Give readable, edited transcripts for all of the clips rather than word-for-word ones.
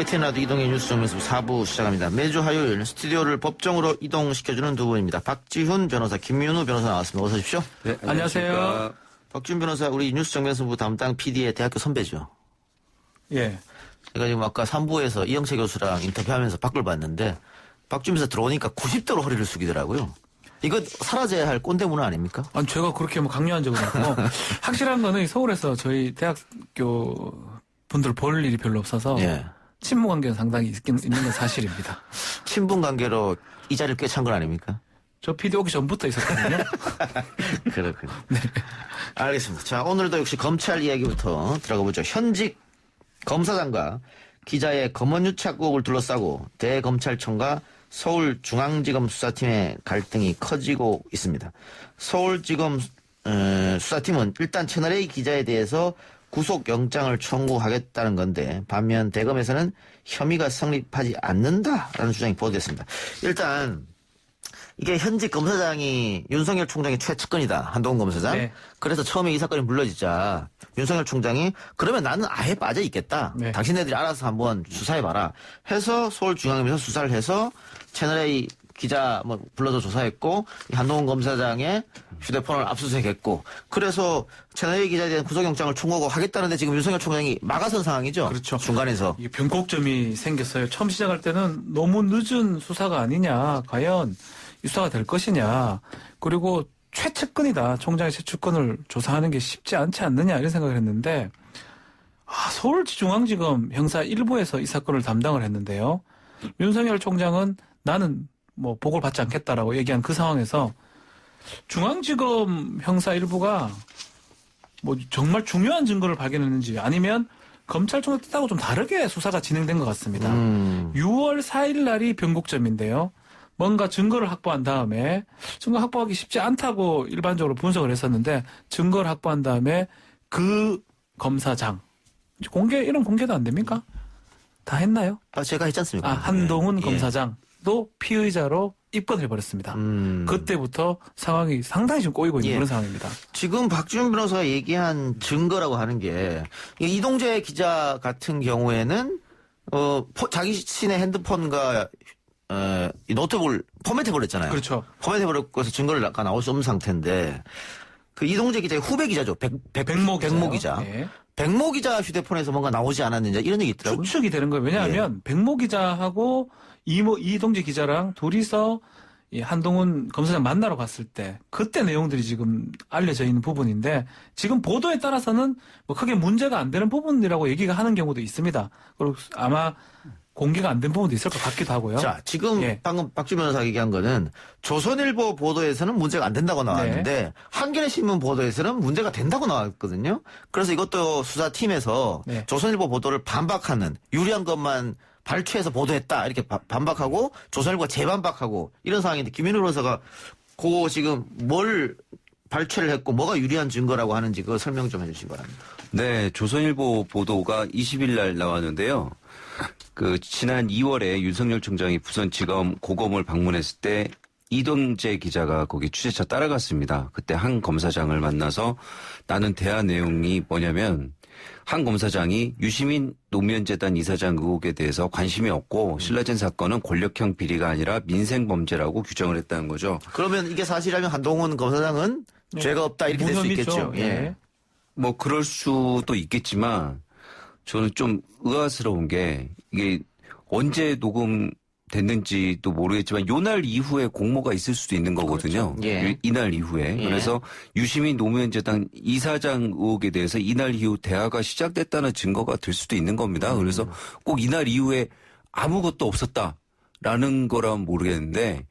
YTN 라디오 이동의 뉴스 정면서 4부 시작합니다. 매주 화요일 스튜디오를 법정으로 이동시켜주는 두 분입니다. 박지훈 변호사, 김윤우 변호사 나왔습니다. 어서 오십시오. 네, 안녕하세요. 박지훈 변호사, 우리 뉴스 정면서부 담당 PD의 대학교 선배죠. 예. 제가 지금 아까 3부에서 이영채 교수랑 인터뷰하면서 밖을 봤는데 박지훈 변호사 들어오니까 90도로 허리를 숙이더라고요. 이거 사라져야 할 꼰대 문화 아닙니까? 아니, 제가 그렇게 뭐 강요한 적은 없고 확실한 거는 서울에서 저희 대학교 분들 볼 일이 별로 없어서 예. 친분 관계는 상당히 있는 건 사실입니다. 친분 관계로 이 자리를 꿰찬 건 아닙니까? 저 PD 오기 전부터 있었거든요. 그렇군요. 네. 알겠습니다. 자, 오늘도 역시 검찰 이야기부터 들어가 보죠. 현직 검사장과 기자의 검언유착 의혹을 둘러싸고 대검찰청과 서울중앙지검 수사팀의 갈등이 커지고 있습니다. 서울지검 수사팀은 일단 채널A 기자에 대해서 구속영장을 청구하겠다는 건데 반면 대검에서는 혐의가 성립하지 않는다라는 주장이 보도됐습니다. 일단 이게 현직 검사장이 윤석열 총장의 최측근이다. 한동훈 검사장. 네. 그래서 처음에 이 사건이 불러지자 윤석열 총장이 그러면 나는 아예 빠져 있겠다. 네. 당신네들이 알아서 한번 수사해봐라. 해서 서울중앙지검에서 수사를 해서 채널A 기자 뭐 불러서 조사했고 한동훈 검사장의 휴대폰을 압수수색했고 그래서 채널A 기자에 대한 구속영장을 청구하고 하겠다는데 지금 윤석열 총장이 막아선 상황이죠. 그렇죠. 중간에서. 이게 변곡점이 생겼어요. 처음 시작할 때는 너무 늦은 수사가 아니냐. 과연 이 수사가 될 것이냐. 그리고 최측근이다. 총장의 최측근을 조사하는 게 쉽지 않지 않느냐 이런 생각을 했는데 서울중앙지검 형사 1부에서 이 사건을 담당을 했는데요. 윤석열 총장은 나는 뭐 보고를 받지 않겠다라고 얘기한 그 상황에서 중앙지검 형사 1부가 뭐 정말 중요한 증거를 발견했는지 아니면 검찰총장 뜻하고 좀 다르게 수사가 진행된 것 같습니다. 6월 4일 날이 변곡점인데요. 뭔가 증거를 확보한 다음에 증거 확보하기 쉽지 않다고 일반적으로 분석을 했었는데 증거를 확보한 다음에 그 검사장 이런 공개도 안 됩니까? 다 했나요? 제가 했지 않습니까? 한동훈 예. 검사장도 피의자로 입건해버렸습니다. 그때부터 상황이 상당히 지금 꼬이고 있는 그런 상황입니다. 지금 박지훈 변호사가 얘기한 증거라고 하는 게 이동재 기자 같은 경우에는 자기 신의 핸드폰과 이 노트북을 포맷해버렸잖아요. 그렇죠. 포맷해버렸고 해서 증거를 아까 나올 수 없는 상태인데 그 이동재 기자의 후배 기자죠. 백모 기자. 네. 백모 기자 휴대폰에서 뭔가 나오지 않았는지 이런 얘기 있더라고요. 추측이 되는 거예요. 왜냐하면 백모 기자하고 이동재 기자랑 둘이서 이 한동훈 검사장 만나러 갔을 때 그때 내용들이 지금 알려져 있는 부분인데 지금 보도에 따라서는 뭐 크게 문제가 안 되는 부분이라고 얘기가 하는 경우도 있습니다. 그리고 아마 공개가 안 된 부분도 있을 것 같기도 하고요. 자, 지금 방금 박지훈 변호사가 얘기한 거는 조선일보 보도에서는 문제가 안 된다고 나왔는데 네. 한겨레신문 보도에서는 문제가 된다고 나왔거든요. 그래서 이것도 수사팀에서 네. 조선일보 보도를 반박하는 유리한 것만 발췌해서 보도했다 이렇게 반박하고 조선일보가 재반박하고 이런 상황인데 김윤우 변호사가 그거 지금 뭘 발췌를 했고 뭐가 유리한 증거라고 하는지 그거 설명 좀 해주시기 바랍니다. 네, 조선일보 보도가 20일 날 나왔는데요. 지난 2월에 윤석열 총장이 부산지검 고검을 방문했을 때 이동재 기자가 거기 취재차 따라갔습니다. 그때 한 검사장을 만나서 나는 대화 내용이 뭐냐면 한 검사장이 유시민 노무현재단 이사장 의혹에 대해서 관심이 없고 신라젠 사건은 권력형 비리가 아니라 민생범죄라고 규정을 했다는 거죠. 그러면 이게 사실이라면 한동훈 검사장은 죄가 없다 이렇게 될 수 있겠죠. 예. 뭐 그럴 수도 있겠지만 저는 좀 의아스러운 게 이게 언제 녹음됐는지도 모르겠지만 요날 이후에 공모가 있을 수도 있는 거거든요. 그렇죠. 예. 이날 이후에. 예. 그래서 유시민 노무현 재단 이사장 의혹에 대해서 이날 이후 대화가 시작됐다는 증거가 될 수도 있는 겁니다. 그래서 꼭 이날 이후에 아무것도 없었다라는 거라면 모르겠는데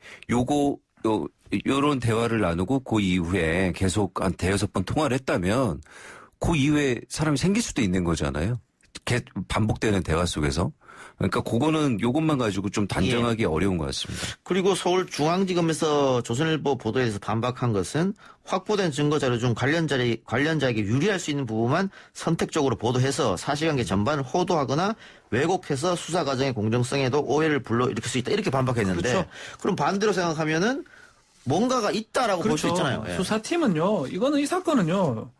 요런 대화를 나누고 그 이후에 계속 한 대여섯 번 통화를 했다면 그 이후에 사람이 생길 수도 있는 거잖아요. 반복되는 대화 속에서. 그러니까 그거는 요것만 가지고 좀 단정하기 어려운 것 같습니다. 그리고 서울중앙지검에서 조선일보 보도에서 반박한 것은 확보된 증거자료 중 관련자에게 유리할 수 있는 부분만 선택적으로 보도해서 사실관계 전반을 호도하거나 왜곡해서 수사 과정의 공정성에도 오해를 불러일으킬 수 있다. 이렇게 반박했는데 그렇죠. 그럼 반대로 생각하면은 뭔가가 있다라고 볼 수 그렇죠. 있잖아요. 예. 수사팀은요. 이 사건은요.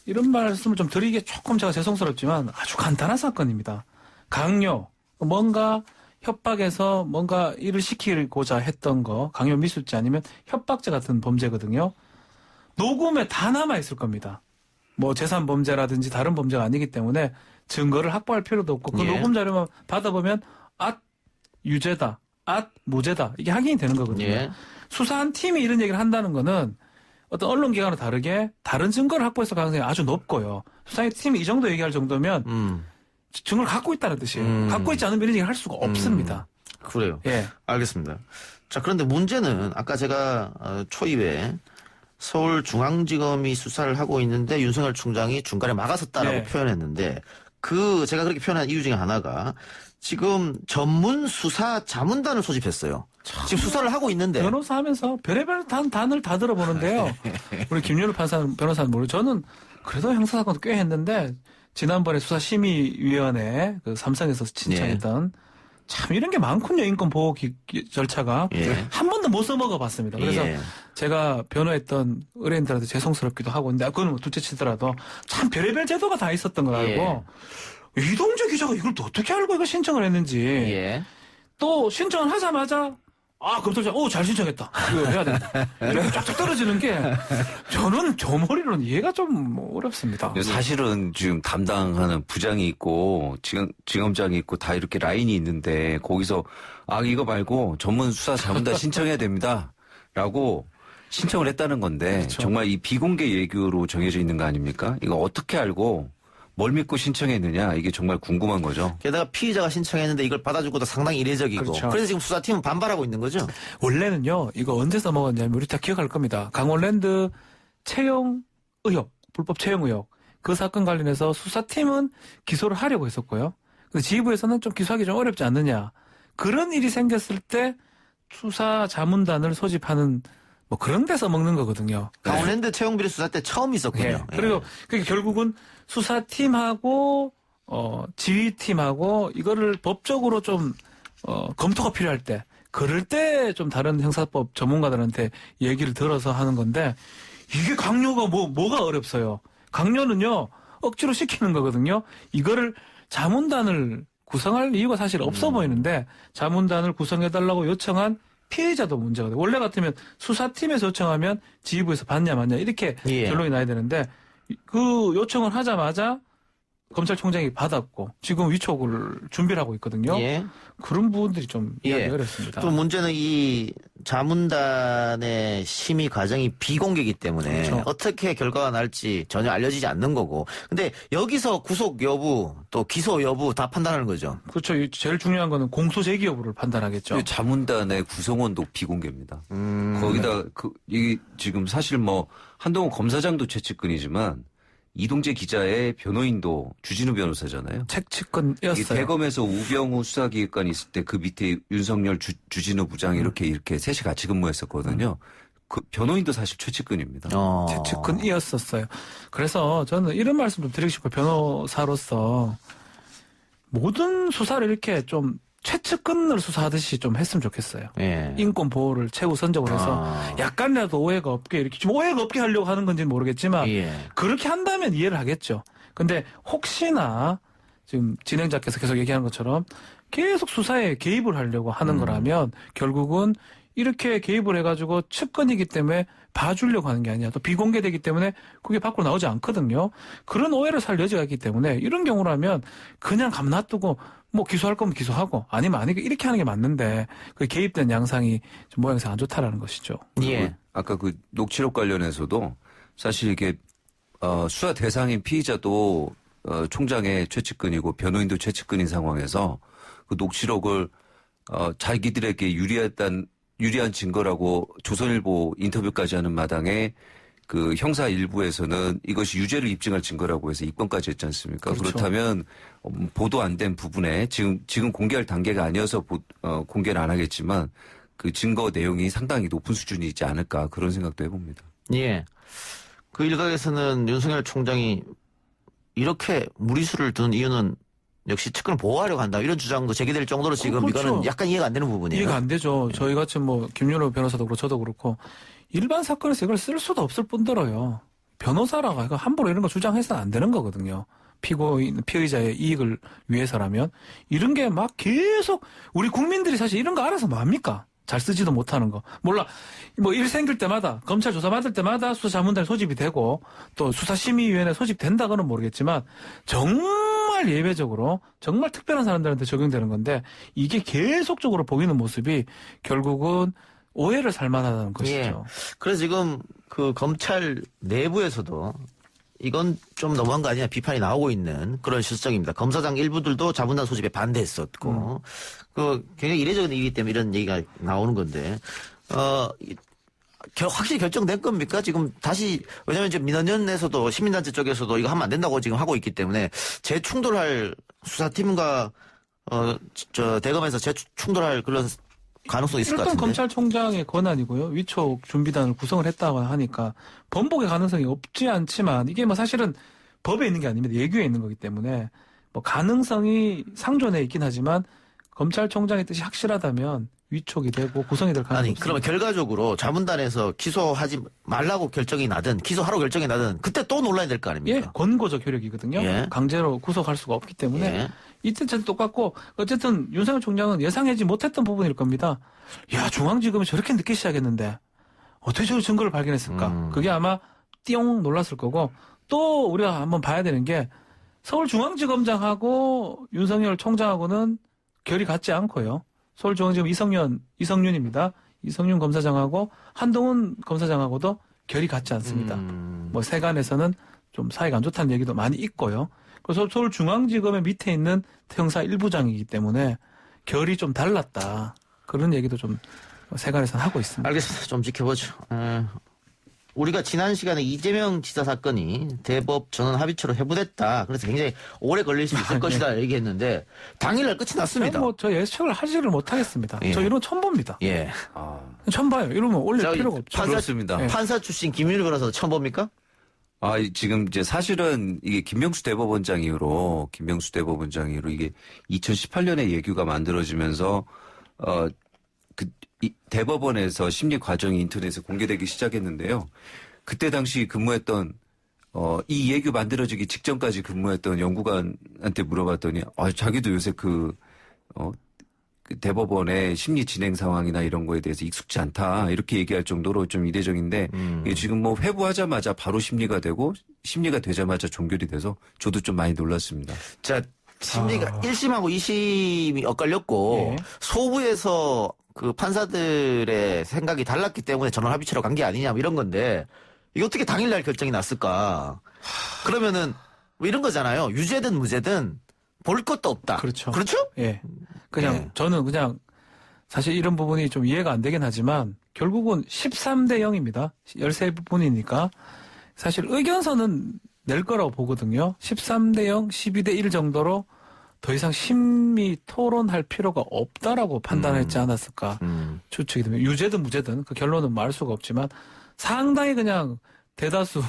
이런 말씀을 좀 드리기 조금 제가 죄송스럽지만 아주 간단한 사건입니다. 강요, 뭔가 협박해서 뭔가 일을 시키고자 했던 거, 강요 미수죄 아니면 협박죄 같은 범죄거든요. 녹음에 다 남아있을 겁니다. 뭐 재산 범죄라든지 다른 범죄가 아니기 때문에 증거를 확보할 필요도 없고 그 예. 녹음 자료만 받아보면 유죄다, 무죄다 이게 확인이 되는 거거든요. 예. 수사한 팀이 이런 얘기를 한다는 거는 어떤 언론기관과 다르게 다른 증거를 확보했을 가능성이 아주 높고요. 수사의 팀이 이 정도 얘기할 정도면 증거를 갖고 있다는 뜻이에요. 갖고 있지 않으면 이런 얘기를 할 수가 없습니다. 그래요. 예. 알겠습니다. 자, 그런데 문제는 아까 제가 초입에 서울중앙지검이 수사를 하고 있는데 윤석열 총장이 중간에 막았었다라고 네. 표현했는데 제가 그렇게 표현한 이유 중에 하나가 지금 전문 수사 자문단을 소집했어요. 지금 수사를 하고 있는데. 변호사 하면서 별의별 단을 다 들어보는데요. 우리 김윤우 변호사는 모르고 저는 그래도 형사사건 꽤 했는데 지난번에 수사심의위원회 그 삼성에서 신청했던 참 이런 게 많군요. 인권보호 절차가. 예. 한 번도 못 써먹어 봤습니다. 그래서 예. 제가 변호했던 의뢰인들한테 죄송스럽기도 하고 근데 그건 뭐 둘째 치더라도 참 별의별 제도가 다 있었던 걸 알고 이동재 기자가 이걸 또 어떻게 알고 이거 신청을 했는지 예. 또 신청을 하자마자 검찰장 잘 신청했다. 이거 해야 된다. 이렇게 쫙쫙 떨어지는 게 저는 저 머리로는 이해가 좀 어렵습니다. 사실은 지금 담당하는 부장이 있고 지검장이 있고 다 이렇게 라인이 있는데 거기서 이거 말고 전문 수사 자문단 신청해야 됩니다라고 신청을 했다는 건데 그렇죠. 정말 이 비공개 예규로 정해져 있는 거 아닙니까? 이거 어떻게 알고 뭘 믿고 신청했느냐 이게 정말 궁금한 거죠. 게다가 피의자가 신청했는데 이걸 받아주고도 상당히 이례적이고. 그렇죠. 그래서 지금 수사팀은 반발하고 있는 거죠. 원래는요, 이거 언제 써먹었냐면 우리 다 기억할 겁니다. 강원랜드 채용 의혹, 불법 채용 의혹. 그 사건 관련해서 수사팀은 기소를 하려고 했었고요. 근데 지휘부에서는 좀 기소하기 좀 어렵지 않느냐. 그런 일이 생겼을 때 수사 자문단을 소집하는 뭐 그런 데서 먹는 거거든요. 강원랜드 채용비리 수사 때 처음 있었군요. 예. 그리고 그게 결국은 수사팀하고 지휘팀하고 이거를 법적으로 좀 검토가 필요할 때 그럴 때 좀 다른 형사법 전문가들한테 얘기를 들어서 하는 건데 이게 강요가 뭐가 어렵어요. 강요는요 억지로 시키는 거거든요. 이거를 자문단을 구성할 이유가 사실 없어 보이는데 자문단을 구성해달라고 요청한 피해자도 문제거든요. 원래 같으면 수사팀에서 요청하면 지휘부에서 받냐 마냐 이렇게 예. 결론이 나야 되는데 그 요청을 하자마자 검찰총장이 받았고 지금 위촉을 준비를 하고 있거든요. 예. 그런 부분들이 좀 이해하기 예. 어렵습니다. 또 문제는 이 자문단의 심의 과정이 비공개이기 때문에 그렇죠. 어떻게 결과가 날지 전혀 알려지지 않는 거고. 근데 여기서 구속 여부 또 기소 여부 다 판단하는 거죠. 그렇죠. 제일 중요한 거는 공소 제기 여부를 판단하겠죠. 자문단의 구성원도 비공개입니다. 거기다 이게 지금 사실 뭐 한동훈 검사장도 최측근이지만 이동재 기자의 변호인도 주진우 변호사잖아요. 이게 책측근이었어요. 대검에서 우병우 수사기획관이 있을 때 그 밑에 윤석열 주진우 부장 이렇게 셋이 같이 근무했었거든요. 그 변호인도 사실 최측근입니다. 책측근이었었어요. 그래서 저는 이런 말씀 좀 드리고 싶어요. 변호사로서 모든 수사를 이렇게 좀 최측근을 수사하듯이 좀 했으면 좋겠어요. 예. 인권 보호를 최우선적으로 해서 약간이라도 오해가 없게 이렇게 좀 오해가 없게 하려고 하는 건지는 모르겠지만 예. 그렇게 한다면 이해를 하겠죠. 근데 혹시나 지금 진행자께서 계속 얘기하는 것처럼 계속 수사에 개입을 하려고 하는 거라면 결국은 이렇게 개입을 해가지고 측근이기 때문에 봐주려고 하는 게 아니라 또 비공개되기 때문에 그게 밖으로 나오지 않거든요. 그런 오해를 살 여지가 있기 때문에 이런 경우라면 그냥 놔두고 뭐 기소할 거면 기소하고 아니면 아니고 이렇게 하는 게 맞는데 그 개입된 양상이 좀 모양새가 안 좋다라는 것이죠. 예. 아까 그 녹취록 관련해서도 사실 이게 수사 대상인 피의자도 총장의 최측근이고 변호인도 최측근인 상황에서 그 녹취록을 자기들에게 유리한 증거라고 조선일보 인터뷰까지 하는 마당에 그 형사 일부에서는 이것이 유죄를 입증할 증거라고 해서 입건까지 했지 않습니까? 그렇죠. 그렇다면 보도 안 된 부분에 지금 공개할 단계가 아니어서 공개를 안 하겠지만 그 증거 내용이 상당히 높은 수준이지 않을까 그런 생각도 해봅니다. 예. 그 일각에서는 윤석열 총장이 이렇게 무리수를 둔 이유는 역시 측근을 보호하려고 한다. 이런 주장도 제기될 정도로 지금 그렇죠. 이거는 약간 이해가 안 되는 부분이에요. 이해가 안 되죠. 저희 같이 뭐 김윤호 변호사도 그렇고 저도 그렇고 일반 사건에서 이걸 쓸 수도 없을 뿐더러요. 변호사라고 이거 함부로 이런 거 주장해서는 안 되는 거거든요. 피의자의 이익을 위해서라면 이런 게 막 계속 우리 국민들이 사실 이런 거 알아서 뭐 합니까? 잘 쓰지도 못하는 거. 몰라. 뭐 일 생길 때마다 검찰 조사 받을 때마다 수사자문단이 소집이 되고 또 수사심의위원회 소집된다고는 모르겠지만 정말 예외적으로 정말 특별한 사람들한테 적용되는 건데 이게 계속적으로 보이는 모습이 결국은 오해를 살만하다는 것이죠. 예. 그래서 지금 그 검찰 내부에서도 이건 좀 너무한 거 아니냐 비판이 나오고 있는 그런 실정입니다. 검사장 일부들도 자문단 소집에 반대했었고, 그 굉장히 이례적인 일이기 때문에 이런 얘기가 나오는 건데, 확실히 결정된 겁니까? 지금 다시, 왜냐면 이제 민원연에서도 시민단체 쪽에서도 이거 하면 안 된다고 지금 하고 있기 때문에 재충돌할 수사팀과, 대검에서 재충돌할 그런 가능성이 있을 것 일단 같은데. 검찰총장의 권한이고요. 위촉 준비단을 구성을 했다고 하니까 번복의 가능성이 없지 않지만 이게 뭐 사실은 법에 있는 게 아닙니다. 예규에 있는 거기 때문에 뭐 가능성이 상존해 있긴 하지만 검찰총장의 뜻이 확실하다면 위촉이 되고 구성이 될 가능성이 아니, 없습니다. 그러면 결과적으로 자문단에서 기소하지 말라고 결정이 나든 기소하라고 결정이 나든 그때 또 논란이 될 거 예, 아닙니까? 권고적 효력이거든요. 예. 강제로 구속할 수가 없기 때문에 예. 이때도 똑같고 어쨌든 윤석열 총장은 예상하지 못했던 부분일 겁니다. 야, 중앙지검이 저렇게 늦게 시작했는데 어떻게 저 증거를 발견했을까? 그게 아마 띠용 놀랐을 거고 또 우리가 한번 봐야 되는 게 서울중앙지검장하고 윤석열 총장하고는 결이 같지 않고요. 서울중앙지검 이성윤입니다. 이성윤 검사장하고 한동훈 검사장하고도 결이 같지 않습니다. 뭐 세간에서는 좀 사이가 안 좋다는 얘기도 많이 있고요. 그래서 서울중앙지검의 밑에 있는 형사 1부장이기 때문에 결이 좀 달랐다. 그런 얘기도 좀 세간에서는 하고 있습니다. 알겠습니다. 좀 지켜보죠. 우리가 지난 시간에 이재명 지사 사건이 대법 전원 합의체로 해부됐다. 그래서 굉장히 오래 걸릴 수 있을 것이다 얘기했는데 당일날 끝이 났습니다. 저 예측을 하지를 못하겠습니다. 예. 저 이런 거 처음 봅니다. 예. 처음 봐요. 이러면 올릴 저기 필요가 없죠. 그렇습니다. 예. 판사 출신 김윤일 변호사 처음 봅니까? 지금 이제 사실은 이게 김명수 대법원장 이후로 이게 2018년에 예규가 만들어지면서 대법원에서 심리 과정이 인터넷에 공개되기 시작했는데요. 그때 당시 근무했던 이 예규 만들어지기 직전까지 근무했던 연구관한테 물어봤더니 자기도 요새 그 대법원의 심리 진행 상황이나 이런 거에 대해서 익숙지 않다 이렇게 얘기할 정도로 좀 이례적인데 이게 지금 뭐 회부하자마자 바로 심리가 되고 심리가 되자마자 종결이 돼서 저도 좀 많이 놀랐습니다. 자, 심리가 1심하고 2심이 엇갈렸고 예. 소부에서 그 판사들의 생각이 달랐기 때문에 전원 합의체로 간 게 아니냐 뭐 이런 건데 이게 어떻게 당일날 결정이 났을까? 그러면은 뭐 이런 거잖아요. 유죄든 무죄든 볼 것도 없다. 그렇죠. 그렇죠? 예. 그냥 예. 저는 그냥 사실 이런 부분이 좀 이해가 안 되긴 하지만 결국은 13대 0입니다. 13분이니까 사실 의견서는 낼 거라고 보거든요. 13대 0, 12대 1 정도로 더 이상 심리 토론할 필요가 없다라고 판단했지 않았을까 추측이 됩니다. 유죄든 무죄든 그 결론은 말 수가 없지만 상당히 그냥 대다수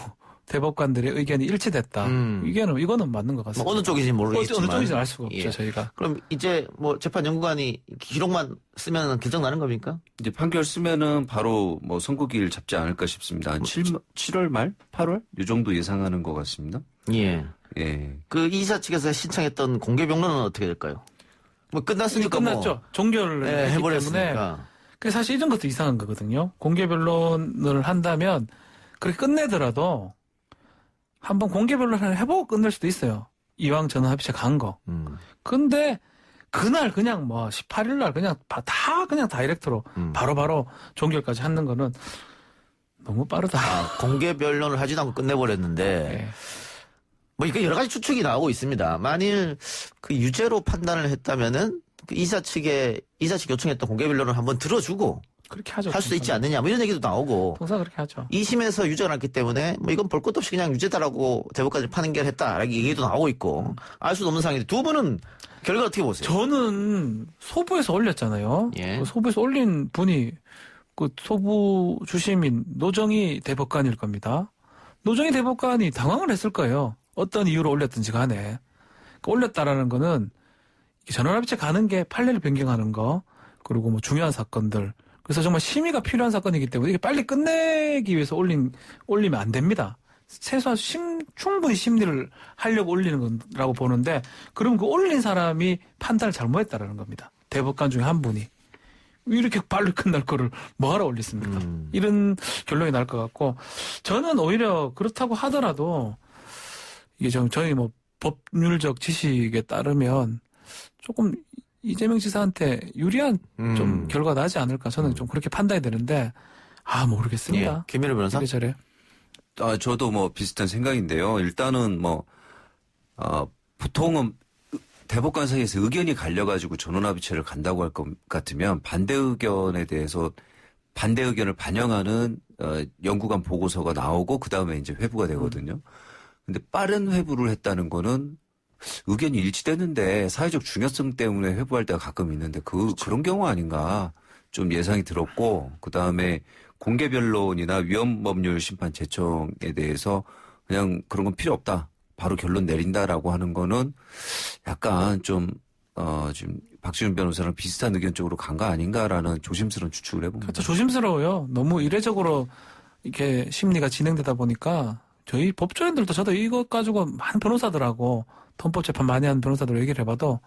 대법관들의 의견이 일치됐다. 이거는 맞는 것 같습니다. 뭐 어느 쪽인지 모르겠지만 어느 쪽인지 알 수가 없죠, 예. 저희가. 그럼 이제 뭐 재판 연구관이 기록만 쓰면 결정 나는 겁니까? 이제 판결 쓰면은 바로 뭐 선고기일 잡지 않을까 싶습니다. 한 7월 말? 8월? 이 정도 예상하는 것 같습니다. 예. 예. 그 이사 측에서 신청했던 공개 병론은 어떻게 될까요? 뭐 끝났으니까 끝났죠. 뭐 종결을 했기 때문에. 해버렸으니까. 그래서 사실 이런 것도 이상한 거거든요. 공개 변론을 한다면 그렇게 끝내더라도 한번 공개 변론을 해보고 끝낼 수도 있어요. 이왕 전원 합의체 간 거. 근데 그날 그냥 뭐 18일 날 그냥 다 그냥 다이렉트로 바로바로 종결까지 하는 거는 너무 빠르다. 공개 변론을 하지도 않고 끝내버렸는데 네. 뭐 이거 여러 가지 추측이 나오고 있습니다. 만일 그 유죄로 판단을 했다면은 그 이사 측 요청했던 공개 변론을 한번 들어주고 그렇게 하죠. 할 수 있지 않느냐 뭐 이런 얘기도 나오고 통상 그렇게 하죠. 2심에서 유죄가 났기 때문에 뭐 이건 볼 것도 없이 그냥 유죄다라고 대법까지 판결했다라는 얘기도 나오고 있고 알 수도 없는 상황인데 두 분은 결과 어떻게 보세요? 저는 소부에서 올렸잖아요. 예. 그 소부에서 올린 분이 그 소부 주심인 노정희 대법관일 겁니다. 노정희 대법관이 당황을 했을 거예요. 어떤 이유로 올렸든지 간에. 그 올렸다라는 거는 전원합의체 가는 게 판례를 변경하는 거 그리고 뭐 중요한 사건들 그래서 정말 심의가 필요한 사건이기 때문에 이게 빨리 끝내기 위해서 올리면 안 됩니다. 최소한 충분히 심리를 하려고 올리는 거라고 보는데 그럼 그 올린 사람이 판단을 잘못했다라는 겁니다. 대법관 중에 한 분이. 이렇게 빨리 끝날 거를 뭐하러 올렸습니까? 이런 결론이 날 것 같고 저는 오히려 그렇다고 하더라도 이게 저희 뭐 법률적 지식에 따르면 조금 이재명 지사한테 유리한 좀 결과가 나지 않을까 저는 좀 그렇게 판단이 되는데 모르겠습니다. 예. 김민우 변호사? 이래저래. 저도 뭐 비슷한 생각인데요. 일단은 보통은 대법관 사이에서 의견이 갈려가지고 전원합의체를 간다고 할 것 같으면 반대 의견에 대해서 반대 의견을 반영하는 연구관 보고서가 나오고 그 다음에 이제 회부가 되거든요. 근데 빠른 회부를 했다는 거는 의견이 일치되는데 사회적 중요성 때문에 회부할 때가 가끔 있는데 그런 경우 아닌가 좀 예상이 들었고 그 다음에 공개 변론이나 위헌법률 심판 제청에 대해서 그냥 그런 건 필요 없다. 바로 결론 내린다라고 하는 거는 약간 좀, 지금 박지훈 변호사랑 비슷한 의견 쪽으로 간 거 아닌가라는 조심스러운 추측을 해봅니다. 그렇죠. 조심스러워요. 너무 이례적으로 이렇게 심리가 진행되다 보니까 저희 법조인들도 저도 이것 가지고 많은 변호사들하고 헌법재판 많이 하는 변호사들 얘기를 해봐도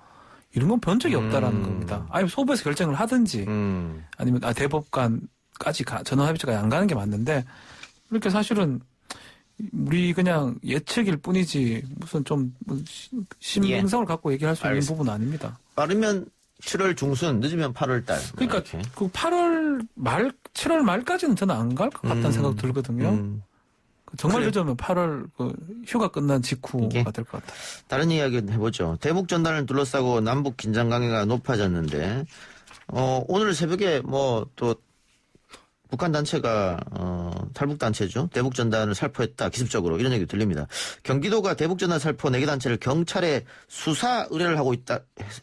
이런 건 본 적이 없다라는 겁니다. 아니, 소부에서 결정을 하든지 아니면 대법관까지 전원합의체까지 안 가는 게 맞는데 이렇게 사실은 우리 그냥 예측일 뿐이지 무슨 좀 신빙성을 갖고 얘기할 수 있는 부분은 아닙니다. 빠르면 7월 중순, 늦으면 8월 달. 그러니까 이렇게. 그 7월 말까지는 저는 안 갈 것 같다는 생각 들거든요. 정말 그래. 늦으면 8월 휴가 끝난 직후가 될 것 같아요. 다른 이야기 해보죠. 대북 전단을 둘러싸고 남북 긴장 관계가 높아졌는데 오늘 새벽에 또 북한 단체가 탈북 단체죠. 대북 전단을 살포했다. 기습적으로 이런 얘기 들립니다. 경기도가 대북 전단 살포 4개 단체를 경찰에 수사 의뢰를 하고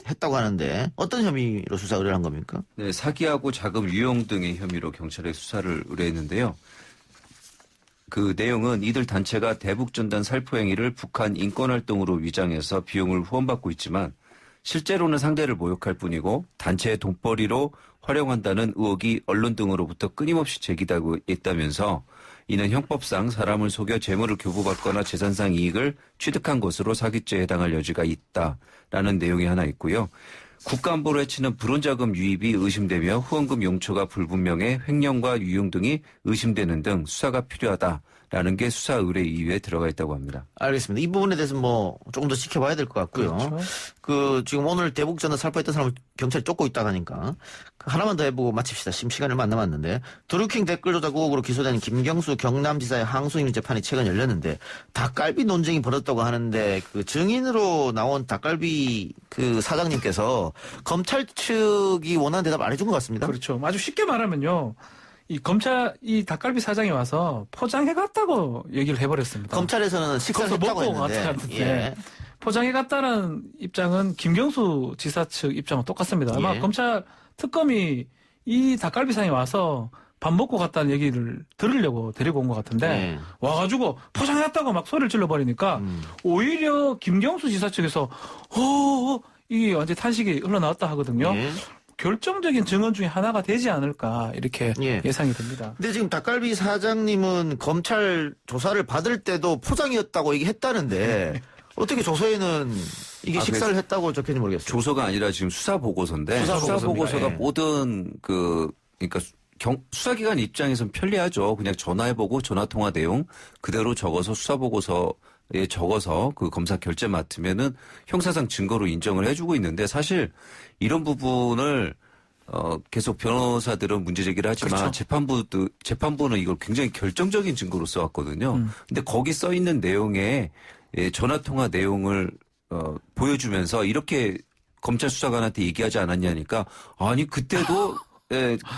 했다고 하는데 어떤 혐의로 수사 의뢰를 한 겁니까? 네, 사기하고 자금 유용 등의 혐의로 경찰에 수사를 의뢰했는데요. 그 내용은 이들 단체가 대북 전단 살포 행위를 북한 인권활동으로 위장해서 비용을 후원받고 있지만 실제로는 상대를 모욕할 뿐이고 단체의 돈벌이로 활용한다는 의혹이 언론 등으로부터 끊임없이 제기되고 있다면서 이는 형법상 사람을 속여 재물을 교부받거나 재산상 이익을 취득한 것으로 사기죄에 해당할 여지가 있다라는 내용이 하나 있고요. 국가안보를 해치는 불온자금 유입이 의심되며 후원금 용처가 불분명해 횡령과 유용 등이 의심되는 등 수사가 필요하다라는 게 수사 의뢰 이유에 들어가 있다고 합니다. 알겠습니다. 이 부분에 대해서 조금 더 지켜봐야 될 것 같고요. 그렇죠. 지금 오늘 대북 전단 살포했던 사람을 경찰이 쫓고 있다고 하니까 하나만 더 해보고 마칩시다. 시간이 얼마 안 남았는데 드루킹 댓글 조작 의혹으로 기소된 김경수 경남지사의 항소인 재판이 최근 열렸는데 닭갈비 논쟁이 벌어졌다고 하는데 그 증인으로 나온 닭갈비 그 사장님께서 검찰 측이 원하는 대답 안 해준 것 같습니다. 그렇죠. 아주 쉽게 말하면요. 이 닭갈비 사장이 와서 포장해갔다고 얘기를 해버렸습니다. 검찰에서는 식사를 거기서 했다고 먹고 했는데 갔다는데 예. 포장해갔다는 입장은 김경수 지사 측 입장은 똑같습니다. 아마 예. 검찰 특검이 이 닭갈비 사장이 와서 밥 먹고 갔다는 얘기를 들으려고 데리고 온 것 같은데 예. 와가지고 포장해갔다고 막 소리를 질러버리니까 오히려 김경수 지사 측에서 이게 완전 탄식이 흘러나왔다 하거든요. 예. 결정적인 증언 중에 하나가 되지 않을까 이렇게 예. 예상이 됩니다. 근데 지금 닭갈비 사장님은 검찰 조사를 받을 때도 포장이었다고 얘기했다는데 어떻게 조서에는 이게 식사를 했다고 적혔는지 모르겠어요. 조서가 아니라 지금 수사 보고서인데 수사 수사 보고서입니다. 보고서가 예. 모든 그러니까 수사기관 입장에선 편리하죠. 그냥 전화해보고 전화통화 내용 그대로 적어서 수사 보고서에 적어서 그 검사 결재 맡으면은 형사상 증거로 인정을 해주고 있는데 사실 이런 부분을 계속 변호사들은 문제 제기를 하지만 그렇죠. 재판부는 이걸 굉장히 결정적인 증거로 써왔거든요. 근데 거기 써 있는 내용에 전화통화 내용을 보여주면서 이렇게 검찰 수사관한테 얘기하지 않았냐니까 아니 그때도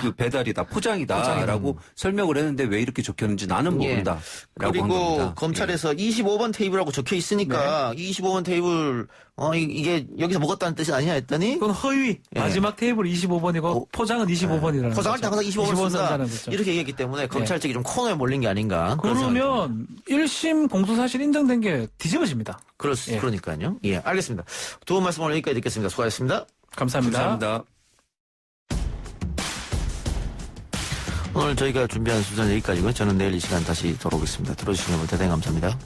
그 배달이다 포장이다라고 설명을 했는데 왜 이렇게 적혔는지 나는 모른다라고 한 그리고 겁니다. 검찰에서 25번 테이블하고 적혀 있으니까 25번 테이블 이게 여기서 먹었다는 뜻이 아니냐 했더니 그건 허위. 예. 마지막 테이블 25번이고 포장은 25번이라는 포장할 때 항상 25번 쓴다 거죠. 이렇게 얘기했기 때문에 검찰 측이 좀 코너에 몰린 게 아닌가. 그런 생각이 듭니다. 그러면 1심 공소사실 인정된 게 뒤집어집니다. 예. 그러니까요. 예, 알겠습니다. 두 분 말씀 오늘 여기까지 듣겠습니다. 수고하셨습니다. 감사합니다. 감사합니다. 오늘 저희가 준비한 수사는 여기까지고요. 저는 내일 이 시간 다시 돌아오겠습니다. 들어주신 여러분 대단히 감사합니다.